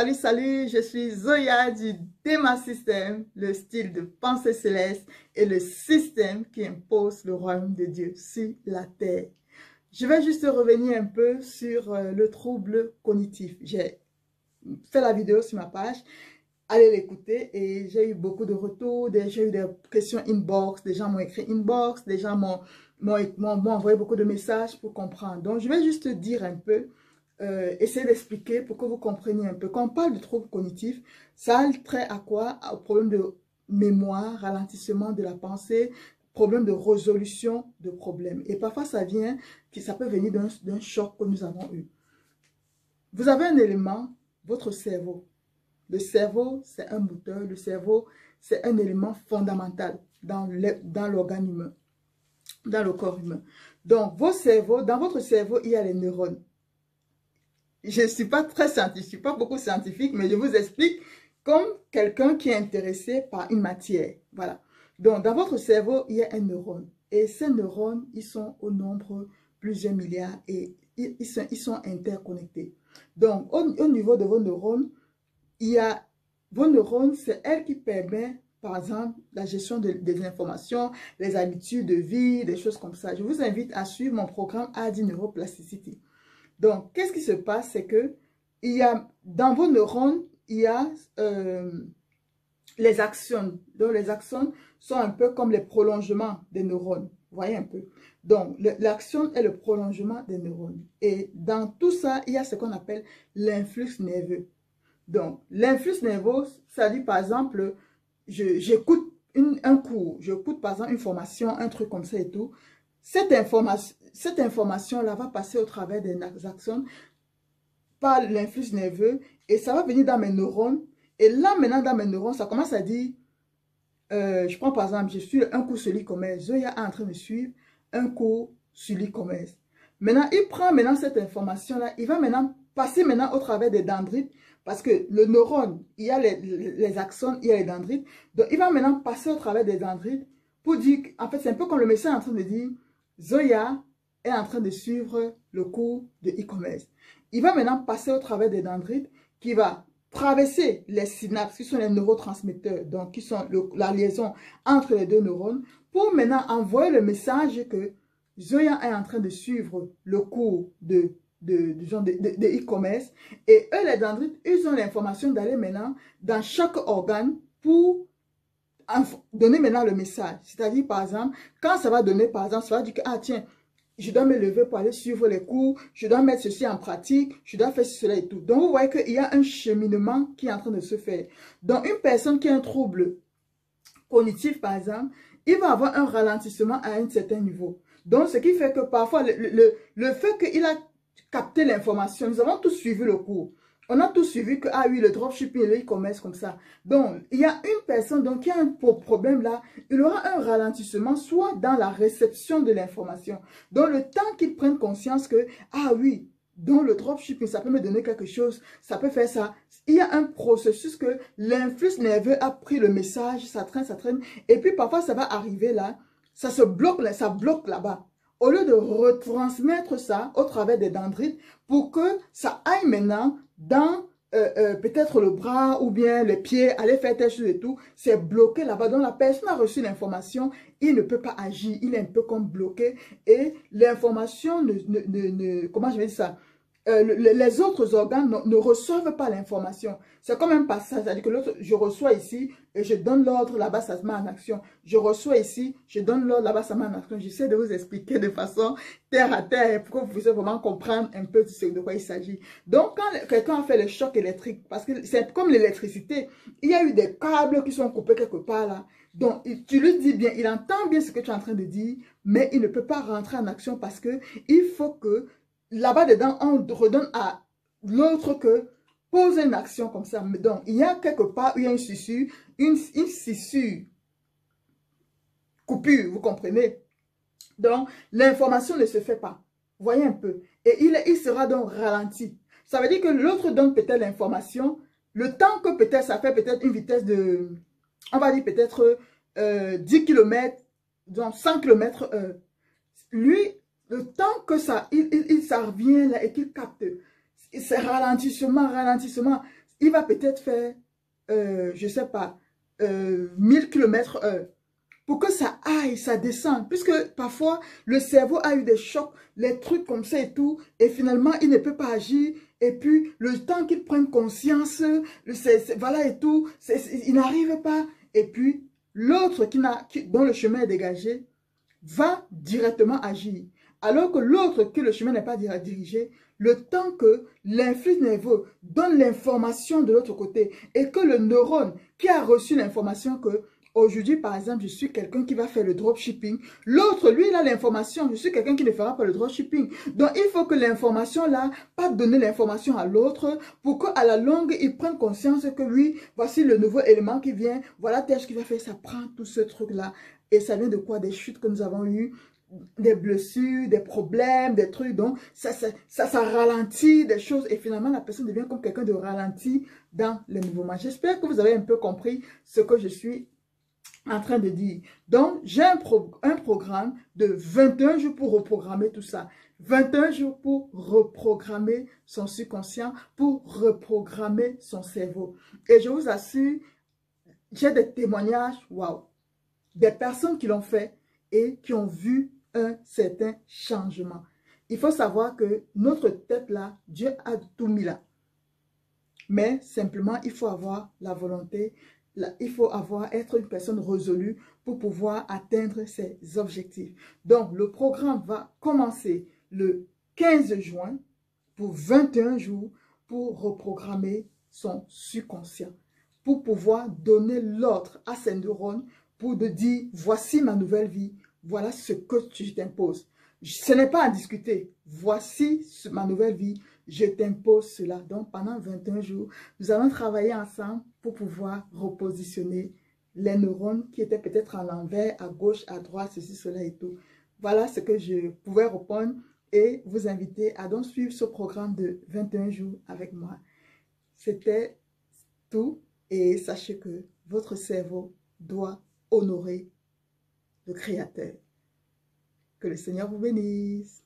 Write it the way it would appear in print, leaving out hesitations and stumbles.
salut, je suis Zoya du Dema System, le style de pensée céleste et le système qui impose le royaume de Dieu sur la terre. Je vais juste revenir un peu sur le trouble cognitif. J'ai fait la vidéo sur ma page, allez l'écouter et j'ai eu beaucoup de retours, j'ai eu des questions inbox, des gens m'ont écrit inbox, des gens m'ont envoyé beaucoup de messages pour comprendre. Donc je vais juste dire un peu, essayer d'expliquer pour que vous compreniez un peu. Quand on parle de trouble cognitif, ça a trait à quoi? Au problème de mémoire, ralentissement de la pensée, problème de résolution de problèmes. Et parfois ça peut venir d'un choc que nous avons eu. Vous avez un élément, votre cerveau. Le cerveau, c'est un moteur. Le cerveau, c'est un élément fondamental dans l'organe humain, dans le corps humain. Donc, dans votre cerveau, il y a les neurones. Je ne suis pas très scientifique, je ne suis pas beaucoup scientifique, mais je vous explique comme quelqu'un qui est intéressé par une matière. Voilà. Donc, dans votre cerveau, il y a un neurone. Et ces neurones, ils sont au nombre plusieurs milliards et ils sont interconnectés. Donc, au niveau de vos neurones, vos neurones, c'est elle qui permet, par exemple, la gestion des informations, les habitudes de vie, des choses comme ça. Je vous invite à suivre mon programme ADI Neuroplasticity. Donc, qu'est-ce qui se passe? C'est que dans vos neurones, il y a les axones. Donc, les axones sont un peu comme les prolongements des neurones. Vous voyez un peu? Donc, l'axone est le prolongement des neurones. Et dans tout ça, il y a ce qu'on appelle l'influx nerveux. Donc, l'influx nerveux, ça dit par exemple, j'écoute un cours, j'écoute par exemple une formation, un truc comme ça et tout. Cette information-là va passer au travers des axones par l'influx nerveux et ça va venir dans mes neurones. Et là, maintenant, dans mes neurones, ça commence à dire, je prends par exemple, je suis un cours sur l'e-commerce. Zoya est en train de suivre un cours sur l'e-commerce. Maintenant, il prend maintenant cette information-là, il va maintenant passer maintenant au travers des dendrites. Parce que le neurone, il y a les axones, il y a les dendrites. Donc, il va maintenant passer au travers des dendrites pour dire, en fait, c'est un peu comme le médecin est en train de dire, Zoya est en train de suivre le cours de e-commerce. Il va maintenant passer au travers des dendrites qui va traverser les synapses, qui sont les neurotransmetteurs, donc qui sont la liaison entre les deux neurones, pour maintenant envoyer le message que Zoya est en train de suivre le cours de e-commerce. Et eux, les dendrites, ils ont l'information d'aller maintenant dans chaque organe pour donner maintenant le message. C'est-à-dire, par exemple, quand ça va donner, par exemple, ça va dire que, ah tiens, je dois me lever pour aller suivre les cours, je dois mettre ceci en pratique, je dois faire cela et tout. Donc, vous voyez qu'il y a un cheminement qui est en train de se faire. Donc, une personne qui a un trouble cognitif, par exemple, il va avoir un ralentissement à un certain niveau. Donc, ce qui fait que parfois, le fait qu'il a capté l'information, nous avons tous suivi le cours. On a tous suivi que, ah oui, le dropshipping et le e-commerce comme ça. Donc, il y a une personne donc, qui a un problème là, il aura un ralentissement soit dans la réception de l'information. Donc, le temps qu'il prenne conscience que, ah oui, dans le dropshipping, ça peut me donner quelque chose, ça peut faire ça. Il y a un processus que l'influx nerveux a pris le message, ça traîne. Et puis, parfois, ça va arriver là, ça bloque là-bas. Au lieu de retransmettre ça au travers des dendrites pour que ça aille maintenant dans peut-être le bras ou bien les pieds, aller faire telle chose et tout, c'est bloqué là-bas. Donc la personne a reçu l'information, il ne peut pas agir, il est un peu comme bloqué et l'information comment je vais dire ça? Les autres organes ne reçoivent pas l'information. C'est comme un passage, c'est-à-dire que l'autre, je reçois ici et je donne l'ordre, là-bas ça se met en action. Je reçois ici, je donne l'ordre, là-bas ça se met en action. J'essaie de vous expliquer de façon terre à terre pour que vous puissiez vraiment comprendre un peu de quoi il s'agit. Donc quand quelqu'un a fait le choc électrique, parce que c'est comme l'électricité, il y a eu des câbles qui sont coupés quelque part là. Donc tu lui dis bien, il entend bien ce que tu es en train de dire, mais il ne peut pas rentrer en action parce que il faut que là-bas dedans, on redonne à l'autre que poser une action comme ça. Donc, il y a quelque part où il y a une fissure, une fissure, coupure, vous comprenez? Donc, l'information ne se fait pas. Voyez un peu. Et il sera donc ralenti. Ça veut dire que l'autre donne peut-être l'information, le temps que peut-être ça fait peut-être une vitesse de, on va dire peut-être 10 km, donc 100 km/h. Lui, le temps que ça revient là et qu'il capte, c'est ralentissement. il va peut-être faire, je ne sais pas, 1000 km/h. Pour que ça aille, ça descende. Puisque parfois, le cerveau a eu des chocs, les trucs comme ça et tout, et finalement, il ne peut pas agir. Et puis, le temps qu'il prenne conscience, voilà et tout, il n'arrive pas. Et puis, l'autre dont le chemin est dégagé, va directement agir. Alors que l'autre, que le chemin n'est pas dirigé, le temps que l'influx nerveux donne l'information de l'autre côté et que le neurone qui a reçu l'information que aujourd'hui, par exemple, je suis quelqu'un qui va faire le dropshipping. L'autre, lui, il a l'information. Je suis quelqu'un qui ne fera pas le dropshipping. Donc, il faut que l'information là, pas donner l'information à l'autre pour qu'à la longue, il prenne conscience que oui, voici le nouveau élément qui vient. Voilà tâche qui va faire. Ça prend tout ce truc-là. Et ça vient de quoi? Des chutes que nous avons eues, des blessures, des problèmes, des trucs. Donc, ça ralentit des choses. Et finalement, la personne devient comme quelqu'un de ralenti dans le mouvement. J'espère que vous avez un peu compris ce que je suis en train de dire. Donc, j'ai un programme de 21 jours pour reprogrammer tout ça. 21 jours pour reprogrammer son subconscient, pour reprogrammer son cerveau. Et je vous assure, j'ai des témoignages, waouh, des personnes qui l'ont fait et qui ont vu un certain changement. Il faut savoir que notre tête là, Dieu a tout mis là. Mais simplement, il faut avoir la volonté, il faut être une personne résolue pour pouvoir atteindre ses objectifs. Donc, le programme va commencer le 15 juin pour 21 jours pour reprogrammer son subconscient, pour pouvoir donner l'ordre à ses neurones pour de dire, voici ma nouvelle vie, voilà ce que tu t'imposes. Ce n'est pas à discuter, voici ma nouvelle vie, je t'impose cela. Donc, pendant 21 jours, nous allons travailler ensemble pour pouvoir repositionner les neurones qui étaient peut-être à l'envers, à gauche, à droite, ceci, cela et tout. Voilà ce que je pouvais répondre et vous inviter à donc suivre ce programme de 21 jours avec moi. C'était tout et sachez que votre cerveau doit honorer le Créateur. Que le Seigneur vous bénisse.